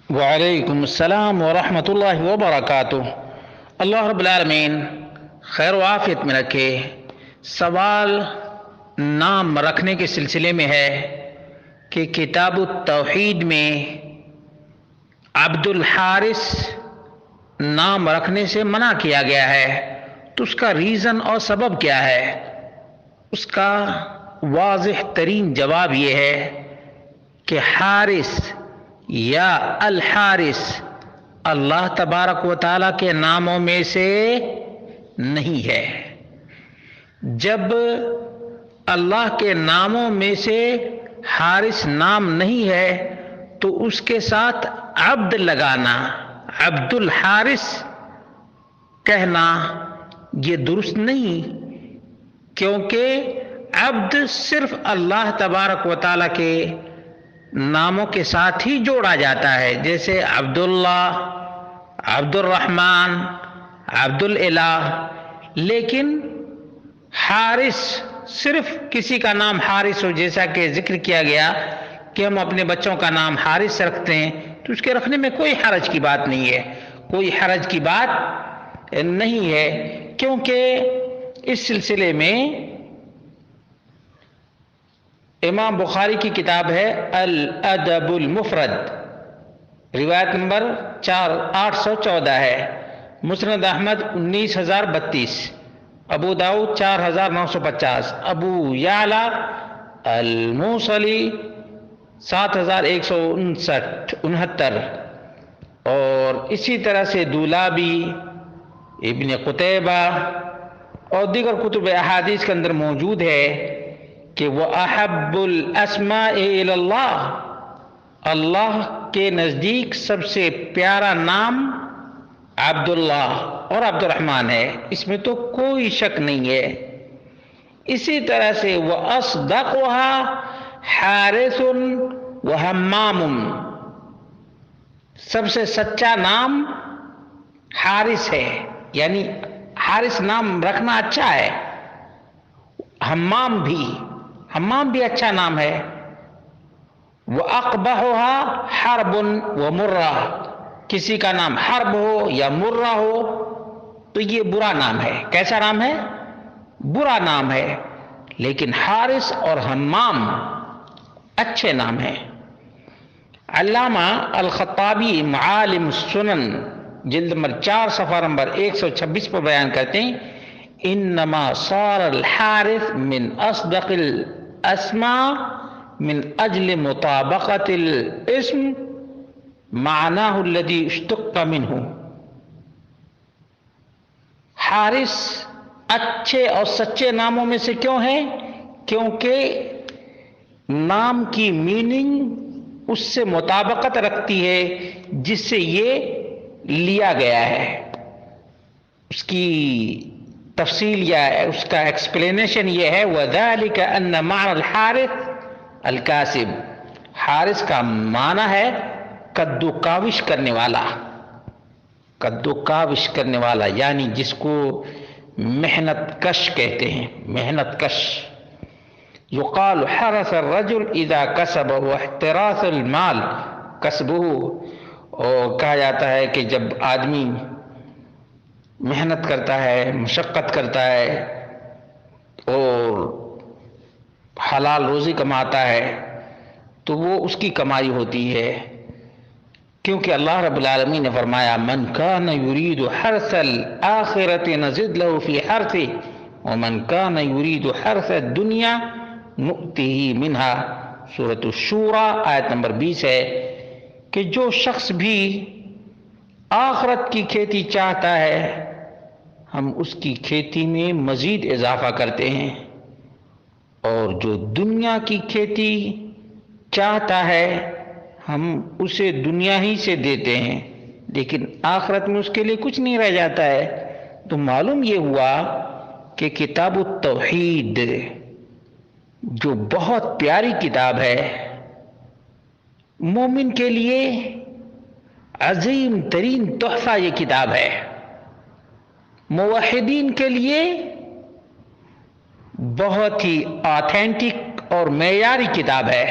وعلیکم السلام ورحمۃ اللہ وبرکاتہ۔ اللہ رب العالمین خیر و عافیت میں رکھے۔ سوال نام رکھنے کے سلسلے میں ہے کہ کتاب التوحید میں عبد الحارث نام رکھنے سے منع کیا گیا ہے، تو اس کا ریزن اور سبب کیا ہے؟ اس کا واضح ترین جواب یہ ہے کہ حارث یا الحارث اللہ تبارک و تعالیٰ کے ناموں میں سے نہیں ہے۔ جب اللہ کے ناموں میں سے حارث نام نہیں ہے تو اس کے ساتھ عبد لگانا، عبد الحارث کہنا یہ درست نہیں، کیونکہ عبد صرف اللہ تبارک و تعالیٰ کے ناموں کے ساتھ ہی جوڑا جاتا ہے، جیسے عبداللہ، عبد الرحمن، عبد الالہ۔ لیکن حارث صرف کسی کا نام حارث ہو، جیسا کہ ذکر کیا گیا کہ ہم اپنے بچوں کا نام حارث رکھتے ہیں، تو اس کے رکھنے میں کوئی حرج کی بات نہیں ہے، کوئی حرج کی بات نہیں ہے، کیونکہ اس سلسلے میں امام بخاری کی کتاب ہے الادب المفرد، روایت نمبر 4814 ہے، مسند احمد 19032، ابو داؤد 4950، ابو یعلا الموصلی 7169، اور اسی طرح سے دولابی، ابن قتیبہ اور دیگر کتب احادیث کے اندر موجود ہے کہ وہ احب الاسماء الی اللہ، اللہ کے نزدیک سب سے پیارا نام عبداللہ اور عبد الرحمن ہے، اس میں تو کوئی شک نہیں ہے۔ اسی طرح سے وہ اصدقها حارث و حمام، سب سے سچا نام حارث ہے، یعنی حارث نام رکھنا اچھا ہے۔ حمام بھی اچھا نام ہے۔ وَأَقْبَحُهَا حَرْبٌ وَمُرَّةٌ، کسی کا نام حرب ہو یا مرہ ہو تو یہ برا نام ہے۔ کیسا نام ہے؟ برا نام ہے۔ لیکن حارث اور حمام اچھے نام ہیں۔ علامہ الخطابی معالم السنن جلد نمبر 4 صفحہ نمبر 126 پر بیان کرتے ہیں، انما صار الحارث من اصدق الاسماء من اجل مطابقت الاسم معناه الذي اشتق منه۔ حارث اچھے اور سچے ناموں میں سے کیوں ہے؟ کیونکہ نام کی میننگ اس سے مطابقت رکھتی ہے جس سے یہ لیا گیا ہے۔ اس کی تفصیل یا اس کا ایکسپلینیشن یہ ہے، وَذَلِكَ أَنَّ مَعْنَ الْحَارِثِ الْكَاسِبِ، حارث کا معنی ہے کدو کاوش کرنے والا، کدو کاوش کرنے والا، یعنی جس کو محنت کش کہتے ہیں، محنت کش۔ یقال حرث الرجل اذا کسب واحتراث المال کسبہ، اور کہا جاتا ہے کہ جب آدمی محنت کرتا ہے، مشقت کرتا ہے اور حلال روزی کماتا ہے تو وہ اس کی کمائی ہوتی ہے، کیونکہ اللہ رب العالمین نے فرمایا من کان یرید حرث الآخرۃ نزد له فی حرثہ ومن کان یرید حرث الدنیا نؤتہ منہا، سورۃ الشورى آیت نمبر 20 ہے کہ جو شخص بھی آخرت کی کھیتی چاہتا ہے ہم اس کی کھیتی میں مزید اضافہ کرتے ہیں، اور جو دنیا کی کھیتی چاہتا ہے ہم اسے دنیا ہی سے دیتے ہیں، لیکن آخرت میں اس کے لیے کچھ نہیں رہ جاتا ہے۔ تو معلوم یہ ہوا کہ کتاب التوحید جو بہت پیاری کتاب ہے، مومن کے لیے عظیم ترین تحفہ یہ کتاب ہے، موحدین کے لیے بہت ہی آتھینٹک اور معیاری کتاب ہے۔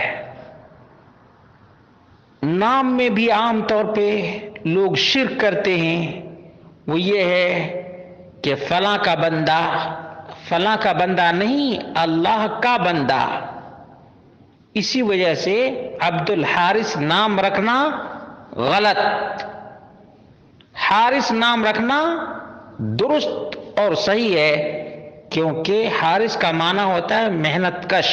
نام میں بھی عام طور پہ لوگ شرک کرتے ہیں، وہ یہ ہے کہ فلاں کا بندہ، فلاں کا بندہ نہیں، اللہ کا بندہ. اسی وجہ سے عبد الحارث نام رکھنا غلط. حارث نام رکھنا درست اور صحیح ہے، کیونکہ حارث کا معنی ہوتا ہے محنت کش.